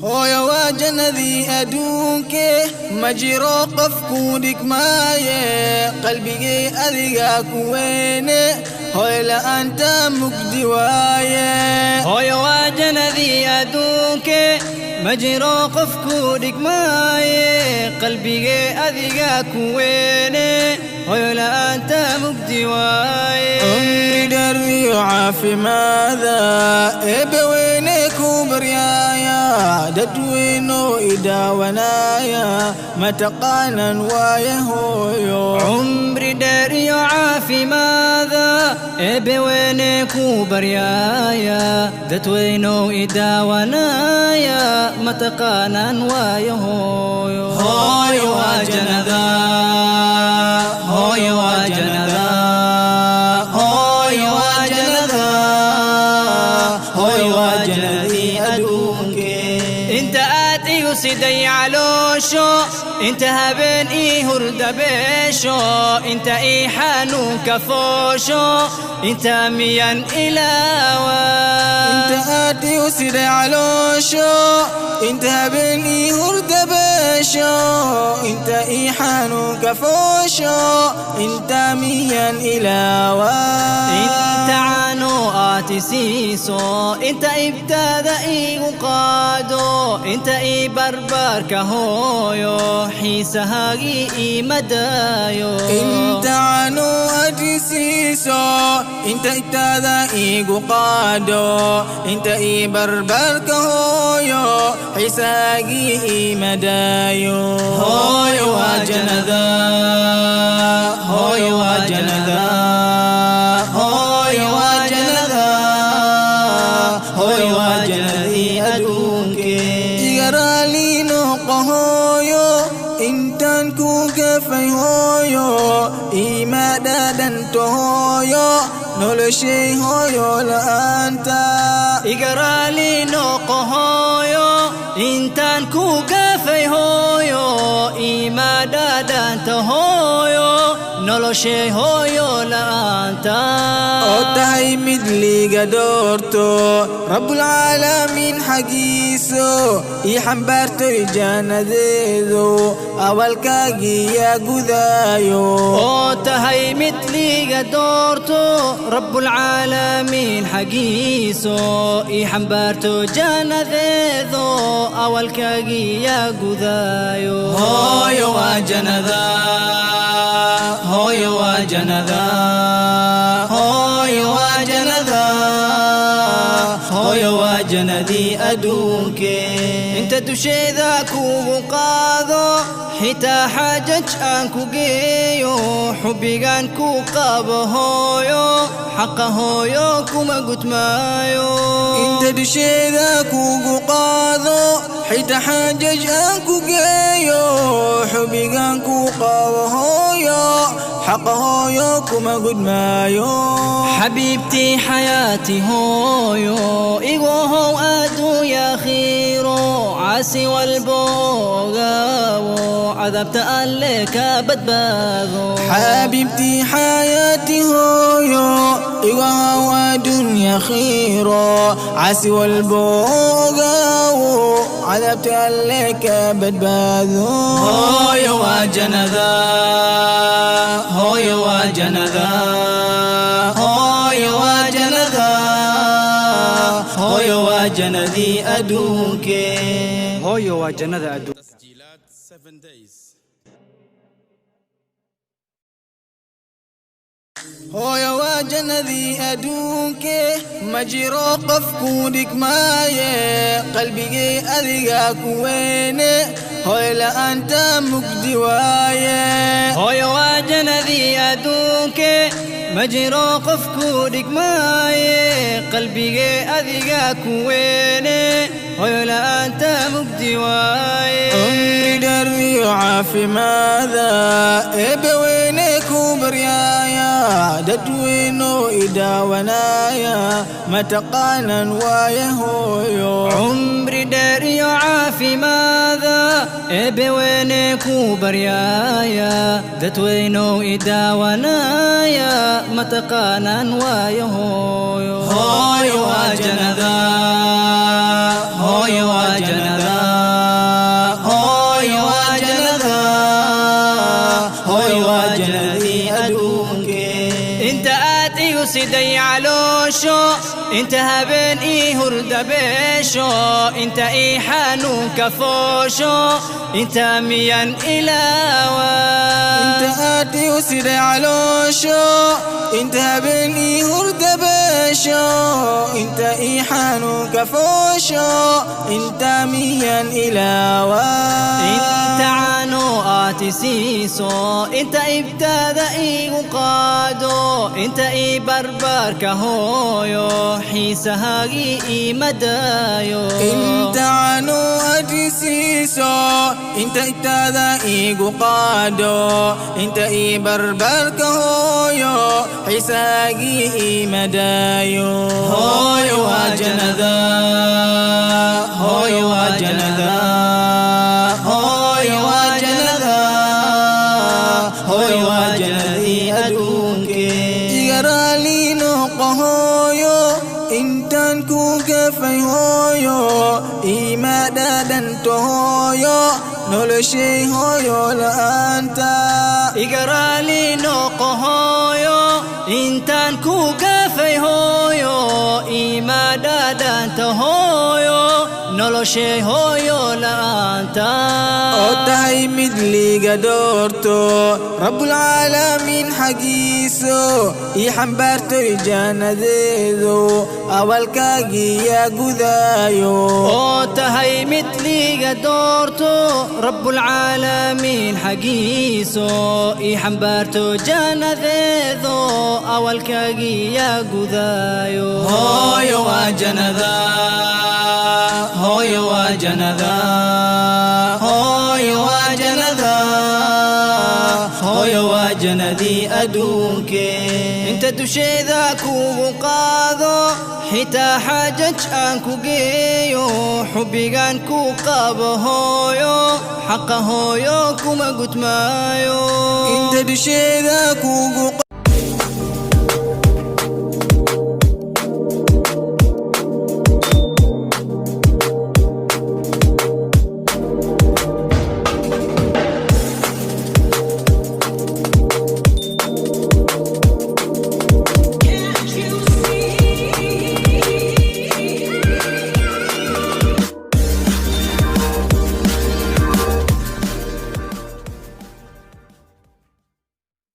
hooyo waa jannadii adduunke ma jiro qof ku dhigmaaye qalbigay adiga ku weyne hooyo la'aanta mugdi waaye hooyo waa jannadii adduunke ma jiro qof ku dhigmaaye qalbigay adiga ku weyne hooyo la'aanta mugdi waaye umri dheer iyo caafimaada eebbaweyne ku baryaaya dadweyno idaawanaya mataqaanan waaye hooyo umri dheer iyo caafimaada eebbaweyne ku baryaaya dadweyno idaawanaya mataqaanan waaye hooyo hooyo waa jannada hooyo waa jannada hooyo waa jannada hooyo waa jannadii adduunke inta aad igu siday caloosho inta habeen ii hurdabeesho inta ii xanuunka foosho inta miyan ilaawa inta aad igu siday caloosho inta habeen ii hurdabeesho inta ii xanuunka foosho inta miyan ilaawa inta caano aad isiiso inta ibtaada iigu qaado inta ii barbaarka hooyo xiisahaagii ii madaayo inta caano aad isiiso inta ibtaada iigu qaado inta ii barbaarka hooyo xiisahaagii ii madaayo hooyo waa jannada hooyo waa jannada hooyo waa jannada hooyo waa jannadii adduunke iga raali noqo hooyo intaan ku gafay hooyo iima dhadhanto hooyo noloshay hooyo la'aanta iga raali noqo hooyo intaan ku gafay hooyo iima dhadhanta hooyo noloshay hooyo la'aanta oo tahay mid liiga doorto rabbulcaalamiin xaggiiso ii xambaartoy jannadeedu awalkaagii yaa gudaayo oo tahay mid liiga doorto rabbulcaalamiin xaggiiso ii xambaarto jannadeedu awalkaagii yaa gudaayo hooyo waa jannada hooyo waa jannada hooyo waa jannada hooyo waa jannadii adduunke inta dusheeda kugu qaado xitaa xaajaj aan ku geeyo xubbigaan ku qabo hooyo xaqa hooyo kuma gudmaayo inta dusheeda kugu qaado xitaa xaajaj aan ku geeyo xubbigaan ku qabo hooyo xaqa hooyo kuma gudmaayo حبيبتي حياتي هويو إيغوهو أدو يا خيرو عاسي والبوغاو عذبت أليك بدباغو حبيبتي حياتي هويو إيغوهو أدو يا خيرو عاسي والبوغاو عذبت أليك بدباغو هويو وجنذا هويو وجنذا hooyo waa jannadii adduunke hooyo waa jannada adduunka تسجيلات 7 days hooyo waa jannadii adduunke ma jiro qof ku dhigmaaye qalbigay adiga ku weyne hooyo la'aanta mugdi waaye hooyo waa jannadii adduunke ma jiro qof ku dhigmaaye qalbigay adiga ku weyne hooyo la'aanta mugdi waaye umri dheer iyo caafimaada eebbaweyne ku baryaaya dadweyno idaawanaya mataqaanan waaye hooyo umri dheer iyo caafimaada eebbaweyne ku baryaaya dadweyno idaawanaya mataqaanan waaye hooyo hooyo waa jannada hooyo هوي وجنذا هوي وجنذا هوي وجنذي أدونك انت آتي سيدي علوشو انت هبن هرد بيشو انت حانون كفوشو انت ميان إلاوى انت آتي سيدي علوشو انت هبن هرد بيشو انت حانون كفوشو انت ميان إلاوى انت عنو آتي سيسو انت ابتدأي وقادو انت بربر كهويو حيسهاجي مدايو انت عنو آتي سيسو انت ابتدأي وقادو انت بربر كهويو حيسهاجي مدايو هوي وجنذا هوي وجنذا هوي وجنذا هوي وجنذي أدونك يرالي نقهويو انتان كوكفي هويو إيما دادن تهويو نولشي هويو لأنتا يقرالي نقهويو انتان كوكفي هويو إيما دادن تهويو نولشي هويو لأنتا أوتاي مدلي قدورتو رب العالمين حقيسو يحنبرتو يجانا ذيذو أول كاقي يا قذايو أوتاي مدلي قدورتو رب العالمين حقيسو يحنبرتو جانا ذيذو أول كاقي يا قذايو هوي وجنذا هوي وجنذا هوي وجنذا هوي وجنذي أدونك انت دشي ذاك وقاذو حتى حاجج أنكو جيو حبي أنكو قابهويو حقهويو كما قلت مايو انت دشي ذاك